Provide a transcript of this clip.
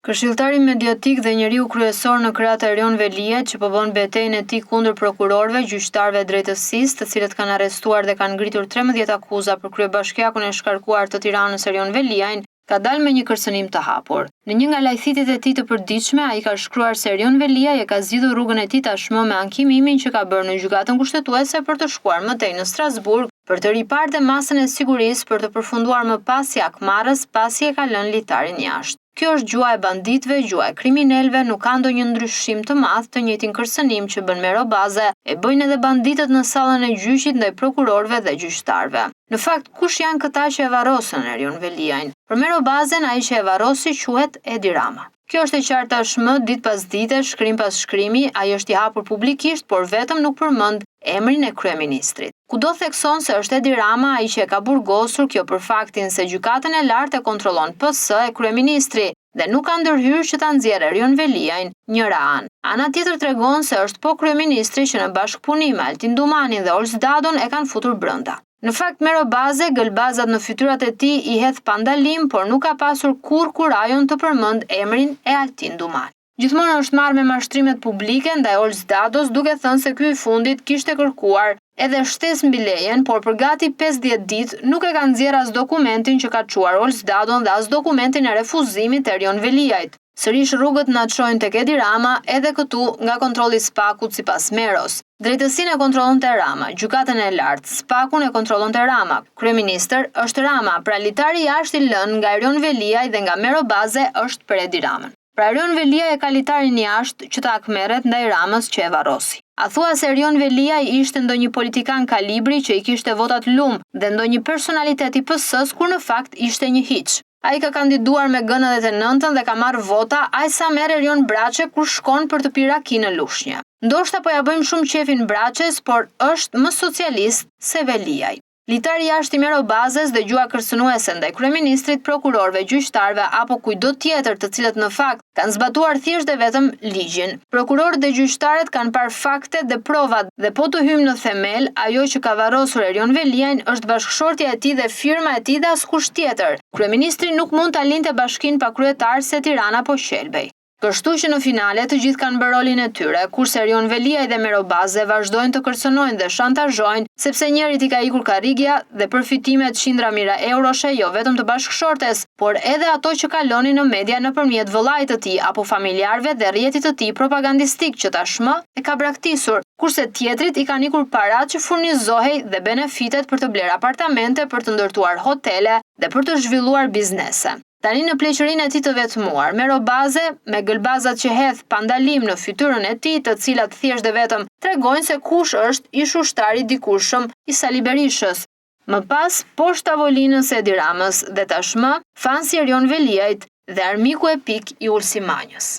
Këshilltari mediatik dhe njeriu kryesor në krah të Erion Veliajt, që po bën betejën e tij kundër prokurorëve, gjyqtarëve e drejtësisë, të cilët kanë arrestuar dhe kanë ngritur 13 akuza për kryebashkiakun e shkarkuar të Tiranës Erion Veliajn, ka dalë me një kërcënim të hapur. Në një nga lajthitjet e tij të përditshme, ai ka shkruar se Erion Veliaj e ka zgjidhur rrugën e tij tashmë me ankimimin që ka bërë në gjykatën kushtetuese për të shkuar më tej në Strasburg për të riparë masën e sigurisë për të përfunduar më pas si akmarrës pasi e ka lënë litarin jashtë. Kjo është gjua e banditëve, gjua e kriminalëve, nuk ka ndonjë ndryshim të madh, të njëjtin kërcënim që bën Mero Baze e bëjnë edhe banditët në sallën e gjyqit ndaj prokurorëve dhe gjyqtarëve. Në fakt, kush janë këta që e varrosën Erion Veliajn? Për Mero Bazen, ai që e varrosi quhet Edi Rama. Kjo është e qartë tashmë, ditë pas dite, shkrim pas shkrimi, ai është i hapur publikisht, por vetëm nuk përmend emrin e kryeministrit. Kudo thekson se është Edi Rama ai që e ka burgosur, kjo për faktin se gjykatën e lartë e kontrollon PS e kryeministri dhe nuk ka ndërhyrë që ta nxjerrë Erion Veliajn njëra anë. Ana tjetër tregon se është po kryeministri që në bashkëpunim me Altin Dumanin dhe Olz Dadon e kanë futur brenda. Në fakt, Mero Baze, gëlbazat në fytyrat e tij i hedh pa ndalim, por nuk ka pasur kurrë kurajon të përmend emrin e Altin Duman. Gjithmonë është marrë me mashtrimet publike ndaj Olz Dados, duke thënë se ky i fundit kishte kërkuar edhe shtesë mbi lejen, por për gati 50 ditë nuk e ka nxjerrë as dokumentin që ka çuar Olz Dadon dhe as dokumentin e refuzimit të Erion Veliajt. Sërish rrugët na çojnë tek Edi Rama, edhe këtu nga kontrolli i Spakut sipas Meros. Drejtësinë e kontrollonte Rama, gjykatën e lartë, Spakun e kontrollonte Rama. Kryeministër është Rama, pra litari jashtë i lënë nga Erion Veliaj dhe nga Mero Baze është për Edi Ramën. Pra Erion Veliaj e ka litarin jashtë që ta akmerret ndaj Ramës që e varrosi. A thua se Erion Veliaj ishte ndonjë politikan kalibri që i kishte votat lum dhe ndonjë personalitet i PS-s kur në fakt ishte një hiç. Ai ka kandiduar me G99 dhe ka marrë vota aq sa merr Erion Braçe kur shkon për të pirë raki në Lushnjë. Ndoshta po ja bëjmë shumë qefin Braçes, por është më socialist se Veliaj. Litari jashtë i Mero Bazes dhe gjua kërcënuese ndaj kryeministrit, prokurorëve, gjyqtarëve apo kujdo tjetër të cilët në fakt kanë zbatuar thjesht dhe vetëm ligjin. Prokurorët dhe gjyqtarët kanë parë faktet dhe provat dhe po të hyjmë në themel, ajo që ka varrosur Erion Veliajn është bashkëshortja e tij dhe firma e tij dhe askush tjetër. Kryeministri nuk mund ta linte bashkinë pa kryetar se Tirana apo Qelbej. Kështu që në finale të gjithë kanë bërë rolin e tyre, kurse Erion Veliaj dhe Mero Baze vazhdojnë të kërcënojnë dhe shantazhojnë, sepse njërit i ka ikur karrigja dhe përfitimet qindra mijëra euroshe jo vetëm të bashkëshortes, por edhe ato që kalonin në media nëpërmjet vëllait të tij apo familjarëve dhe rrjetit të tij propagandistik që tashmë e ka braktisur, kurse tjetrit i kanë ikur parat që furnizohej dhe benefitet për të bler apartamente, për të ndërtuar hotele dhe për të zhvilluar biznese. Tani në pleqërinë e tij të vetmuar, Mero Baze, me gëlbazat që hedh pa ndalim në fytyrën e tij, të cilat thjesht dhe vetëm tregojnë se kush është ish ushtari dikurshëm i Sali Berishës. Më pas, poshtë tavolinës së Edi Ramës dhe tashmë, fansi Erion Veliajt dhe armiku epik i Ulsi Manjës.